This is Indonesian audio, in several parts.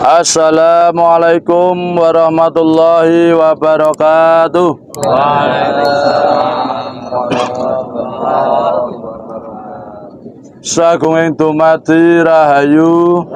Assalamualaikum warahmatullahi wabarakatuh. Sagunging dumadi rahayu.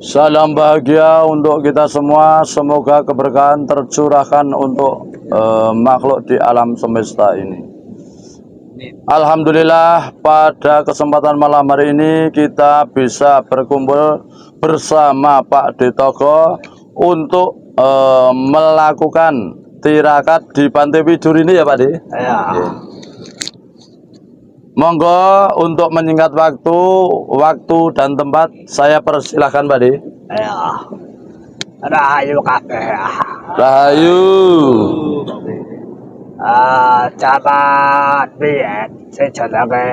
Salam bahagia untuk kita semua. Semoga keberkahan tercurahkan untuk makhluk di alam semesta ini. Alhamdulillah, pada kesempatan malam hari ini kita bisa berkumpul bersama Pak Detogo untuk melakukan tirakat di Pantai Widur ini ya Pak De? Ya. Monggo untuk menyingkat waktu dan tempat saya persilahkan Pak De. Ya. Rahayu kabeh. Rahayu. Jaman biyen sing jenenge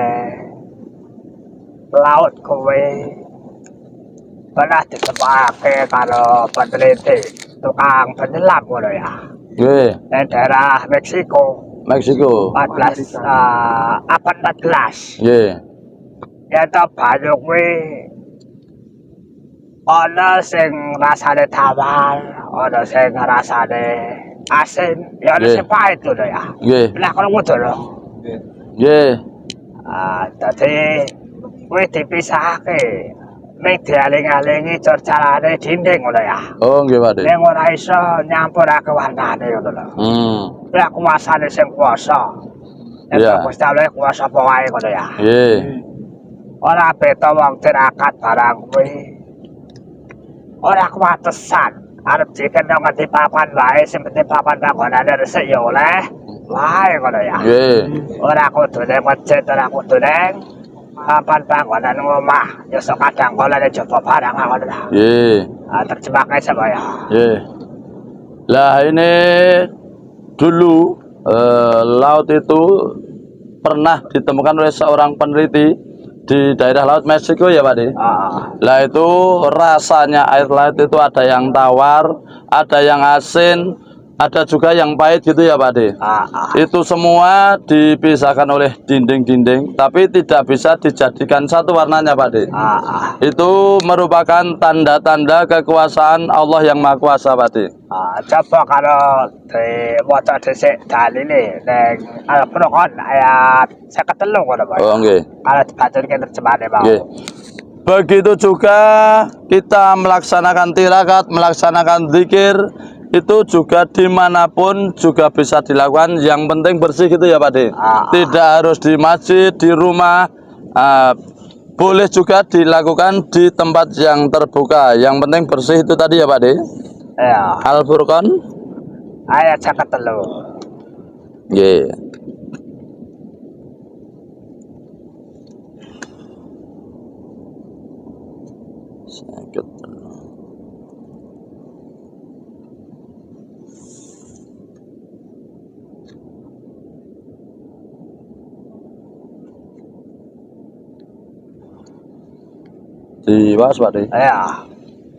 laut kowe pernah ditempatke karo peneliti tukang penyelam ngono ya. Nggih. Di daerah Meksiko. 14. Nggih. Ya ta banyu kuwi ana sing rasane tawar, ana sing rasane asin, ya ana sing pahit ngono ya. Nggih. Lah kono ngono. Nggih. Dadi kuwi dipisahake. Nek dialing-alingi cor carane dinding ngono ya. Oh, nggih Pak De. Ning ora iso nyampurake warnane ngono lho. Lah kuasane sing kuasa. Iya. Gusti Allah kuasa apa wae ngono ya. Nggih. Ora beta wong tirakat barang kuwi. Ora kuwatesan. Arep diken nang ngendi papan wae sing penting papan panggonane resik ya oleh. Wae ngono ya. Nggih. Ora kudu ning masjid, ora kudu ning papan panggonan omah. Ya sok kadang kala nek jopo barang ngono lah. Nggih. Terjemahke sapa ya. Nggih. Lah ini dulu laut itu pernah ditemukan oleh seorang peneliti di daerah laut Meksiko ya Pak De. Lah itu rasanya air laut itu ada yang tawar, ada yang asin, ada juga yang pahit gitu ya Pak De. Itu semua dipisahkan oleh dinding-dinding, tapi tidak bisa dijadikan satu warnanya Pak De. Itu merupakan tanda-tanda kekuasaan Allah yang Maha Kuasa Pak De. Coba kalau diwaca dhisik dalile ning Al-Qur'an ayat 53 ngono Pak. Oh nggih. Kalau dibacaake terjemahane Pak. Nggih. Begitu juga kita melaksanakan tirakat, melaksanakan zikir, itu juga dimanapun juga bisa dilakukan. Yang penting bersih gitu ya Pak De. Tidak harus di masjid, di rumah. Boleh juga dilakukan di tempat yang terbuka. Yang penting bersih itu tadi ya Pak De. Ya. Al-Furqan Ayat 53. Nggih. Sakit. Diwas Pak De. Ya.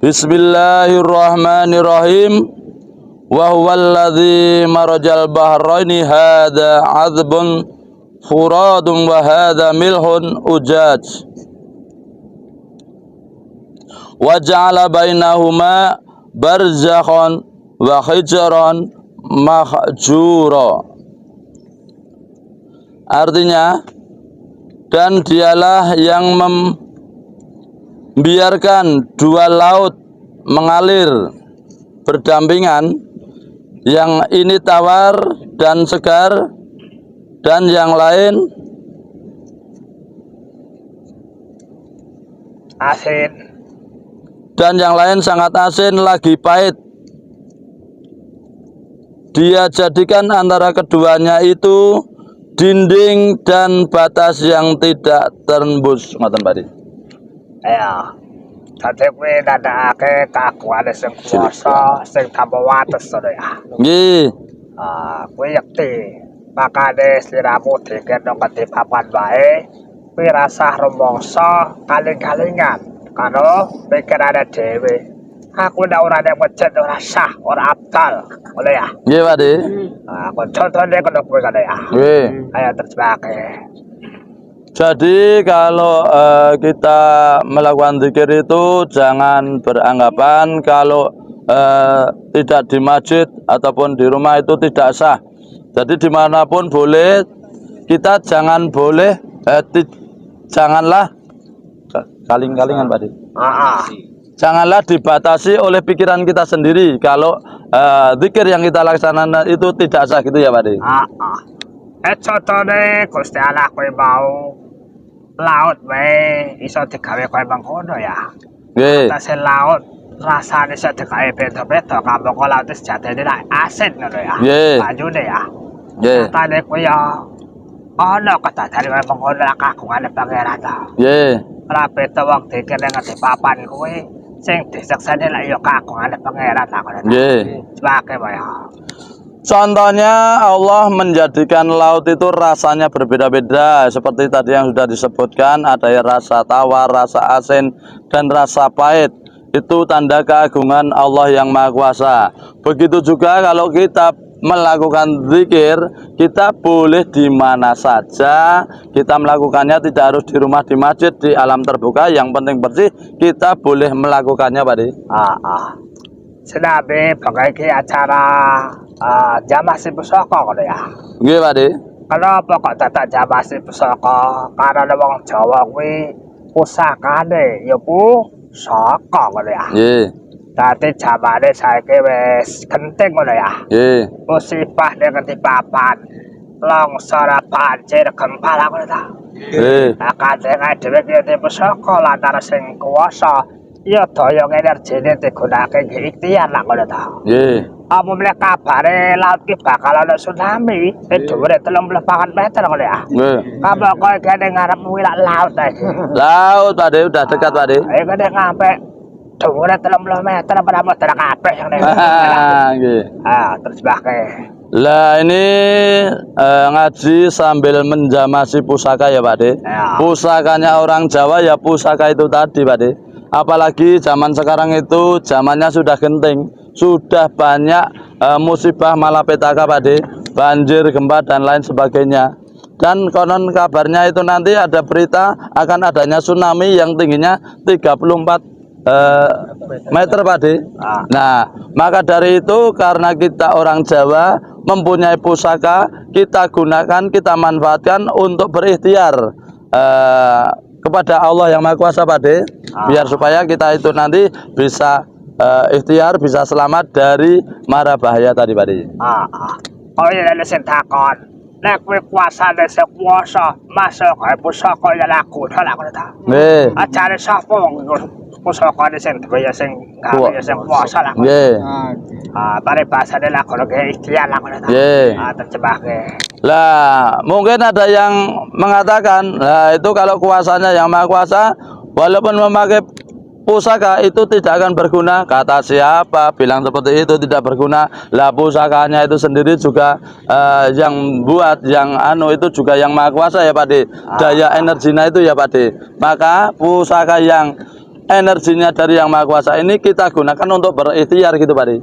Bismillahirrahmanirrahim. Wa huwal ladzi marajal bahraini hadza 'adzbun furadun wa hadza milhun ujaj. Wa ja'ala bainahuma barzakhan wa hijran mahjura. Artinya, dan dialah yang membiarkan dua laut mengalir berdampingan, yang ini tawar dan segar, dan yang lain asin, dan yang lain sangat asin lagi pahit. Dia jadikan antara keduanya itu dinding dan batas yang tidak tembus. Ngoten Pak. ya. Dadi kuwi ndadekake kakuwane sing kuwasa, sing tanpa wates ngono ya. Nggih. Kuwi yekti. Makane sliramu diken nang ngendi papan wae, kuwi rasah rumangsa kaling-kalingan karo pikirane dhewe. Aku ndak ora nek masjid ora sah, ora abdal. Ngono ya. Nggih Pak De. Aku contone kono kuwi kan ya. Nggih. Ayo terjemahake. Jadi kalau kita melakukan zikir itu jangan beranggapan kalau tidak di masjid ataupun di rumah itu tidak sah. Jadi dimanapun boleh, kita jangan boleh, janganlah kaling-kalingan Pak. Ah, Janganlah dibatasi oleh pikiran kita sendiri kalau zikir yang kita laksanakan itu tidak sah gitu ya Pak. ah. Contohnya Gusti Allah kowe mau laut wae iso digawe koyo mangkono ya. Nggih. Atase laut rasane iso digawe beda-beda, kabeh kok laut sejatine lak asin ngono ya. Nggih. Banyune ya. Nggih. Tane kowe ya ana kadadane koyo mangkono lak kagungane pangeran ta. Nggih. Ora beda wong dikene ngerti papan kowe sing disaksane lak ya kagungane pangeran ta ngono. Nggih. Sebake wae. Contohnya Allah menjadikan laut itu rasanya berbeda-beda seperti tadi yang sudah disebutkan, ada yang rasa tawar, rasa asin, dan rasa pahit. Itu tanda keagungan Allah yang Maha Kuasa. Begitu juga kalau kita melakukan zikir, kita boleh di mana saja kita melakukannya, tidak harus di rumah, di masjid, di alam terbuka, yang penting bersih, kita boleh melakukannya Pak. Senabe pakai acara jamaah si pusaka ngono ya. Nggih Pak. Kenapa kok dadak jamaah si pusaka? Karena wong Jawa kuwi pusakane ya pusaka ngono ya. Nggih. Dadi jamane saiki wis genting ngono ya. Nggih. Musibah ning ngendi papan. Longsor banjir gempa lah ngono ta. Nggih. Kadang dhewe ki pusaka lantaran sing kuwasa ya doyong energine digunakake ikhtiar lah ngono ta. Nggih. Apa meneh kabare laut ki bakal ana tsunami dhuwure 34 meter ngono ya. Nggih. Kabeh kowe kene ngarep kuwi lak laut ta iki. Laut Pak, udah dekat Pak. Ayo kene ngampe dhuwure 30 meter apa motor kabeh yang ngene. Nggih. Terus bake. Lah ini ngaji sambil menjamasi pusaka ya Pak De. Ya. Pusakanya orang Jawa ya pusaka itu tadi Pak De. Apalagi zaman sekarang itu zamannya sudah genting, sudah banyak musibah malapetaka Pak De, banjir, gempa dan lain sebagainya. Dan konon kabarnya itu nanti ada berita akan adanya tsunami yang tingginya 34 meter Pak De. Nah, maka dari itu karena kita orang Jawa mempunyai pusaka, kita gunakan, kita manfaatkan untuk berikhtiar kepada Allah yang Maha Kuasa Pak De, biar supaya kita itu nanti bisa ikhtiar, bisa selamat dari mara bahaya tadi Pak De. Oh iya lha sing takon. Nek kowe kuasane sing kuwasa, masuk kae pusaka ya laku to lak ngono ta. Nggih. Ajare sapa wong pusakane sing duwe ya sing gawe ya sing kuwasa lak. Nggih. Bare bahasane lak ngono ge ikhtiar lak ngono ta. Nggih. Terjemahke. Lah, mungkin ada yang mengatakan, nah itu kalau kuasanya yang Maha Kuasa, walaupun memakai pusaka itu tidak akan berguna. Kata siapa bilang seperti itu tidak berguna? Lah pusakanya itu sendiri juga yang buat, yang itu juga yang Maha Kuasa ya Pak De. Daya energinya itu ya Pak De. Maka pusaka yang energinya dari yang Maha Kuasa ini kita gunakan untuk berikhtiar gitu Pak De.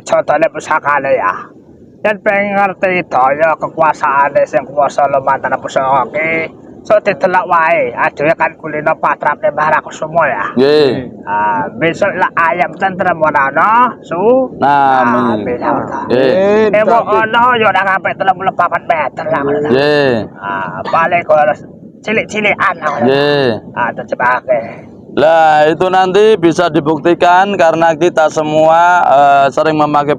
Contohnya pusakane ya. Dan pengen ngerti daya kekuasaane sing kuwasa lumantar pusaka ki. So ditelok wae, adewe kan kulino patrapne Mbah semua ya. Nggih. Besok lah ayam tentrem ana, Nggih. Ewo ana ya ora sampe 34 meter lah ngono ta. Nggih. Paling kok cilik-cilikan lah. Nggih. Terjebake. Lah itu nanti bisa dibuktikan karena kita semua sering memakai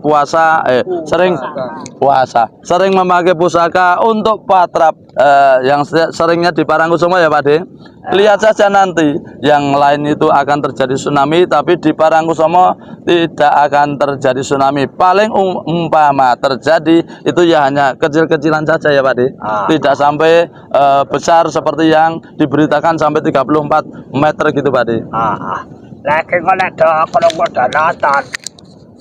sering memakai pusaka untuk patrap yang seringnya di Parangkusumo ya Pak De. Lihat saja nanti yang lain itu akan terjadi tsunami, tapi di Parangkusumo tidak akan terjadi tsunami. Paling umpama terjadi itu ya hanya kecil-kecilan saja ya Pak De. Tidak sampai besar seperti yang diberitakan sampai 34 meter gitu Pak De. Lagi kok nek do krungu do nonton.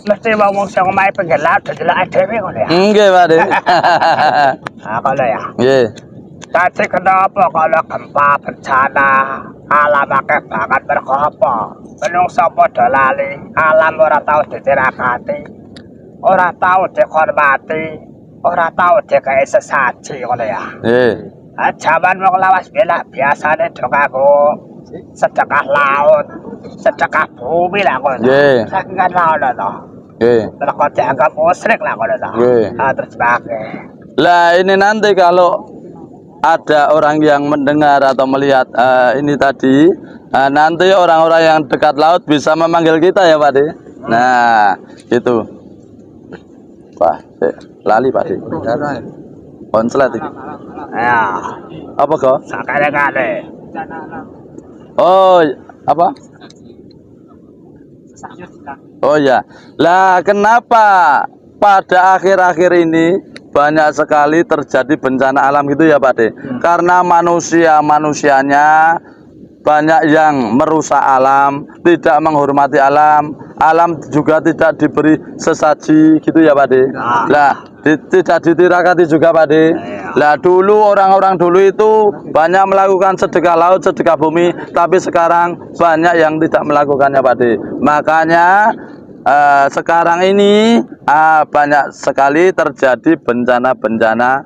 Mesti wong sing omahe pinggir laut delok dhewe ngono ya. Nggih Pak De. Kalau ya. Nggih. Tadi kenapa kalau gempa bencana alam akeh banget mergo apa? Menungso padha lali, alam ora tau ditirakati, ora tau dihormati, ora tau dikei sesaji ngono ya. Nggih. Jaman wong lawas bela biasane do kanggo sedekah laut, sedekah bumi lah ngono. Nggih. Saking kan laut to. Nggih. Terus kok dianggap musyrik lah ngono to. Nggih. Terus pakai. Lah ini nanti kalau ada orang yang mendengar atau melihat ini tadi, nanti orang-orang yang dekat laut bisa memanggil kita ya Pak De. Nah, itu. Wah, lali Pak De. Konslet iki. Ya, Apa kok? sakale-kale. Oh, apa? Oh ya. Lah kenapa pada akhir-akhir ini banyak sekali terjadi bencana alam gitu ya Pak De? Karena manusianya banyak yang merusak alam, tidak menghormati alam, alam juga tidak diberi sesaji gitu ya Pak De. Lah tidak ditirakati juga Pak De. Lah dulu orang-orang dulu itu banyak melakukan sedekah laut, sedekah bumi, tapi sekarang banyak yang tidak melakukannya Pak De. Makanya sekarang ini banyak sekali terjadi bencana-bencana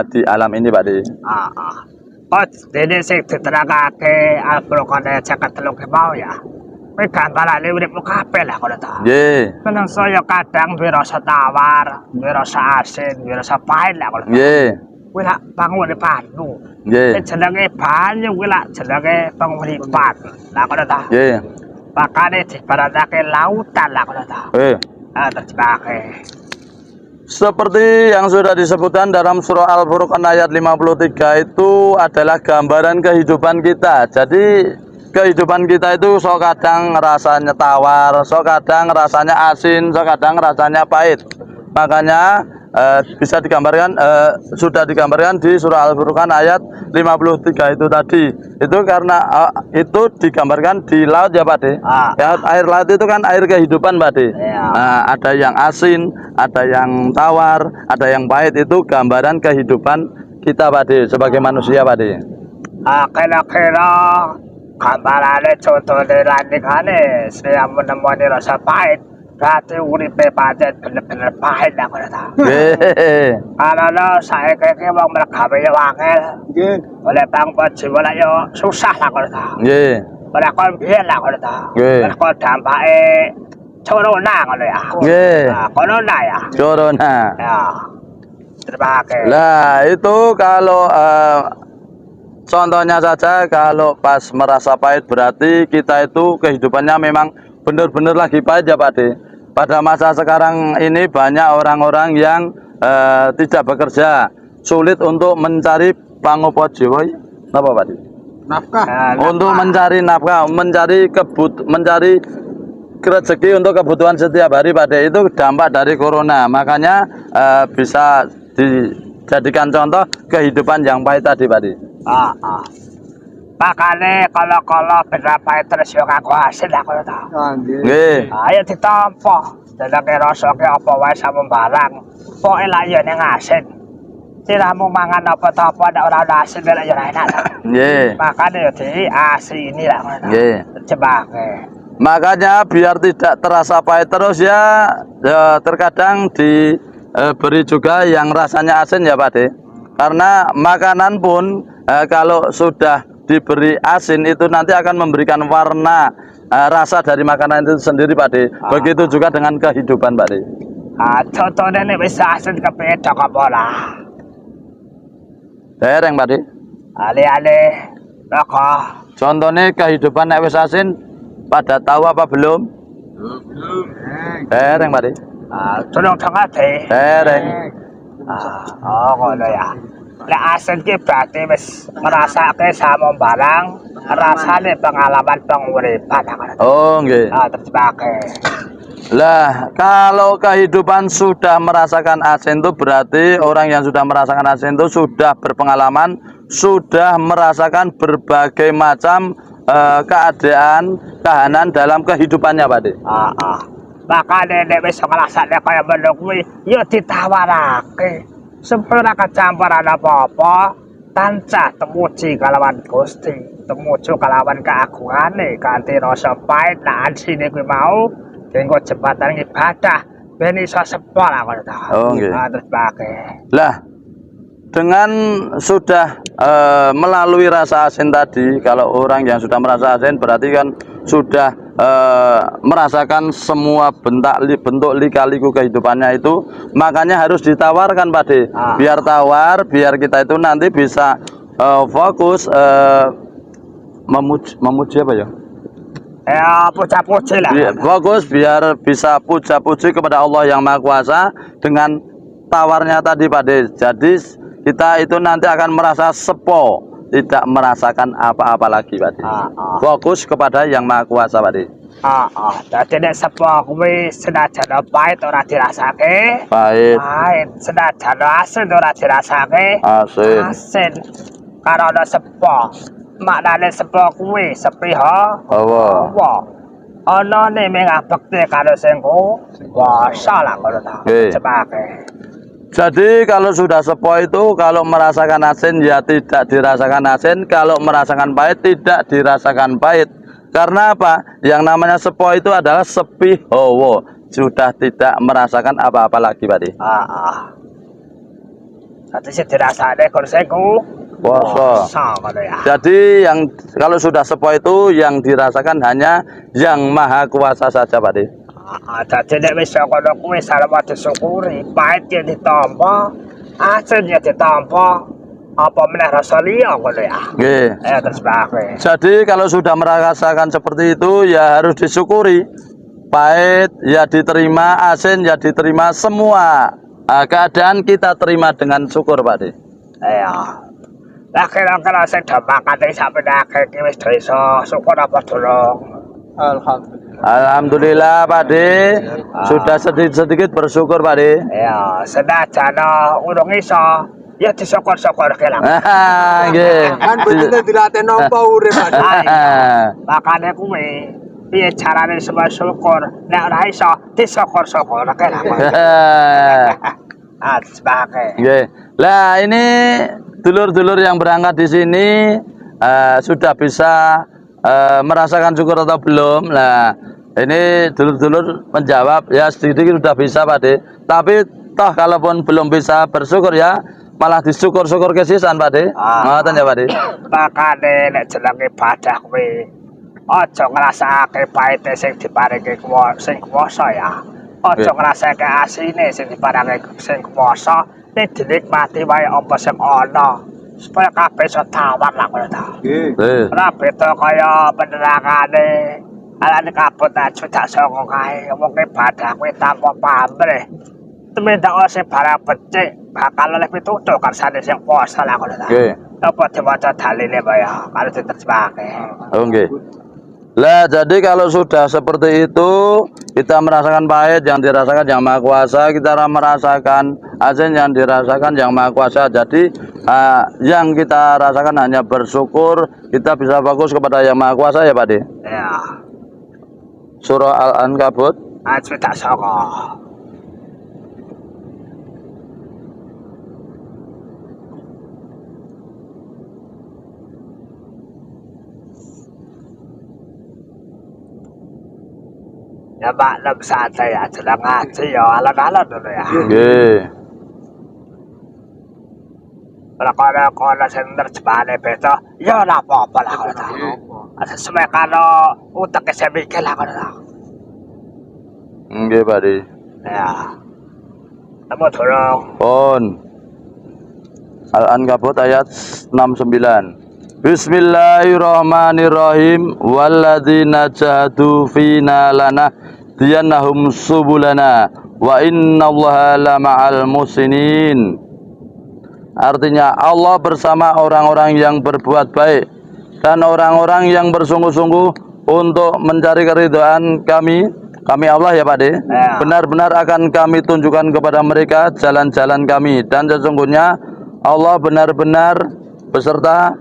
di alam ini Pak De. Oh, dene sing diterangake Al-Qur'an ayat 53 mau ya. Kowe gambarane uripmu kabeh lah ngono ta. Nggih. Menungso ya kadang duwe rasa tawar, duwe rasa asin, duwe rasa pahit lah ngono. Nggih. Kowe lak bangun banyu. Nggih. Jenenge banyu kuwi lak jenenge penguripan. Lah ngono ta. Nggih. Makane dibaratake lautan lah ngono ta. Terjemahake. Seperti yang sudah disebutkan dalam surah Al-Furqan ayat 53 itu adalah gambaran kehidupan kita. Jadi kehidupan kita itu sok kadang rasanya tawar, sok kadang rasanya asin, sok kadang rasanya pahit. Makanya bisa digambarkan, sudah digambarkan di surah Al-Furqan ayat 53 itu tadi. Itu karena itu digambarkan di laut ya Pak De. Ya, air laut itu kan air kehidupan Pak De. Ada yang asin, ada yang tawar, ada yang pahit. Itu gambaran kehidupan kita Pak De sebagai manusia Pak De. Kira-kira gambarane contohnya landingane saya menemani rasa pahit. Berarti uripe pancen bener-bener pahit lah ngono ta. Nggih. Karena saiki wong mergawe yo angel. Nggih. Oleh tangpa jiwa lah yo susah lah ngono ta. Nggih. Oleh kon biyen lah ngono ta. Nggih. Kok dampake corona ngono ya. Nggih. Corona ya. Corona. Ya. Terima kasih. Lah itu kalau contohnya saja kalau pas merasa pahit berarti kita itu kehidupannya memang benar-benar lagi pahit ya Pak De. Pada masa sekarang ini banyak orang-orang yang tidak bekerja, sulit untuk mencari pangopo jiwa. Apa Pak De? Nafkah. Untuk mencari nafkah, mencari rezeki untuk kebutuhan setiap hari Pak De. Itu dampak dari corona. Makanya bisa dijadikan contoh kehidupan yang pahit tadi Pak De. Makanya kalau berapa terus yo kanggo hasil lah ngono ta. Nggih. Ayo ditampa. Deleke rasake apa wae sama barang. Pokoke lak yo ning asin. Siramu mangan apa-apa nek ora ana asin lek yo ora enak. Nggih. Makanya yo diasini lah ngono. Nggih. Jebake. Makanya biar tidak terasa pahit terus ya, terkadang diberi juga yang rasanya asin ya Pak De. Karena makanan pun kalau sudah diberi asin itu nanti akan memberikan warna rasa dari makanan itu sendiri Pak De. Begitu juga dengan kehidupan Pak De. Contohnya nek wis asin kepedha apa lah. Dereng Pak De. Ale-ale roko. Contohnya kehidupan nek wis asin pada tahu apa belum? Belum. Dereng Pak De. Tulung tengate. Dereng. Oh ngono ya. Lek asin ki berarti wis ngrasake sama barang, rasane pengalaman penguripan ngono. Oh nggih. Terjemahake. Lah, kalau kehidupan sudah merasakan asin itu berarti orang yang sudah merasakan asin itu sudah berpengalaman, sudah merasakan berbagai macam keadaan, kahanan dalam kehidupannya, Pak De. Makanya nek wis ngrasake kaya ngono kuwi ya ditawarake. Sempurna kecampuran apa-apa, tansah temuji kalawan Gusti, temuju kalawan keagungane kanthi rasa pahit lan asine kuwi mau. Kengko jembatan ibadah ben iso sepol ngono ta. Oh nggih. Terus pakai. Lah, dengan sudah melalui rasa asin tadi, kalau orang yang sudah merasa asin berarti kan sudah merasakan semua bentuk lika-liku kehidupannya itu, makanya harus ditawarkan Pak De. Biar tawar, biar kita itu nanti bisa fokus memuji apa ya? Ya puja-puji lah. Fokus biar bisa puja-puji kepada Allah yang Maha Kuasa dengan tawarnya tadi Pak De. Jadi kita itu nanti akan merasa sepo, tidak merasakan apa-apa lagi Pak De. Fokus kepada yang Maha Kuasa Pak De. Dadi nek sepo kuwi senajan pahit ora dirasake. Pahit, senajan asin ora dirasake. asin, Karo ana sepo. Maknane sepo kuwi sepiha. Allah. Ana ne mengabekti karo sing kuwasa lah ngono ta. Nggih. Cepake. Jadi kalau sudah sepo itu, kalau merasakan asin ya tidak dirasakan asin, kalau merasakan pahit tidak dirasakan pahit. Karena apa? Yang namanya sepo itu adalah sepi hawa, sudah tidak merasakan apa-apa lagi Pak De. Dadi sing dirasake kon sing Kuasa. ngono ya. Jadi yang kalau sudah sepo itu yang dirasakan hanya yang Maha Kuasa saja Pak De. Dadi nek wis kono kuwi sarwa disyukuri, pahit ya ditampa, asin ya ditampa, apa meneh rasa liya ngono ya. Nggih. Terus bae. Jadi kalau sudah merasakan seperti itu ya harus disyukuri. Pahit ya diterima, asin ya diterima, semua keadaan kita terima dengan syukur Pak De. Lah kira-kira sing dhamakane sampe akeh iki wis desa syukur apa durung? Alhamdulillah Pak De, sudah sedikit bersyukur Pak De. Ya, senajan urung iso, ya disyukur-syukurke lah. Nggih. Kan bener dilatih nampa urip Pak De. Makane kuwi piye carane semua syukur, nek ora iso disyukur-syukurke lah. Sebagai. Nggih. Lah ini dulur-dulur yang berangkat di sini sudah bisa merasakan syukur atau belum? Nah, ini dulur-dulur menjawab ya sedikit sudah bisa Pak De. Tapi toh kalaupun belum bisa bersyukur ya malah disyukur-syukur kesisan Pak De. Ngoten ya Pak De. Makane nek jeneng ibadah kuwi aja ngrasake pahite sing diparingi sing kuwasa ya. Aja ngrasake asine sing diparingi sing kuwasa, nek dinikmati wae apa sing ana. Supaya kabeh iso tawar lah ngono ta. Nggih. Ora beda kaya penerangane. Alane kabut aja tak sanga kae wong ibadah kuwi tanpa pamrih. Temendak sing barang becik bakal oleh pitutur karsane sing puasa lah ngono ta. Nggih. Apa diwaca dalile wae ya, kalau diterjemahake. Oh nggih. Lah jadi kalau sudah seperti itu kita merasakan pahit yang dirasakan yang Maha Kuasa, kita merasakan asin yang dirasakan yang Maha Kuasa. Jadi yang kita rasakan hanya bersyukur, kita bisa fokus kepada yang Maha Kuasa ya Pak De. Ya. Surah Al-Ankabut Aja tak sanga. Ya maklum santai ya, jelang ngaji ya, alon-alon dulu ya. nggih. Kalau sing terjemahane beda, ya ora apa-apa lah ngono ta. Sesuai karo uteke sing mikir lah ngono ta. Nggih Pak De. Ya. Nemu dorong. Pun Al-Ankabut ayat 69. Bismillahirrahmanirrahim. Walladzina jahadu fina lanahdiyannahum subulana wa innallaha lama'al muhsinin. Artinya Allah bersama orang-orang yang berbuat baik dan orang-orang yang bersungguh-sungguh untuk mencari keridhaan kami Allah ya Pak De. Benar-benar akan kami tunjukkan kepada mereka jalan-jalan kami, dan sesungguhnya Allah benar-benar beserta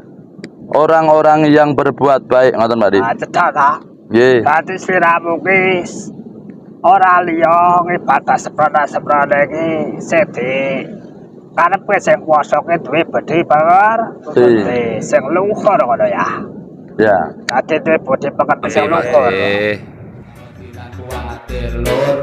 orang-orang yang berbuat baik. Ngoten Pak De. Cedak ta. Nggih. Dadi sliramu ki ora liya ngibadah seprana-seprana iki sedi. Karep kowe sing kuwasa ki duwe bedhe banget. Sing luhur ngono ya. Ya. Dadi duwe bedhe banget sing luhur. Tidak khawatir lur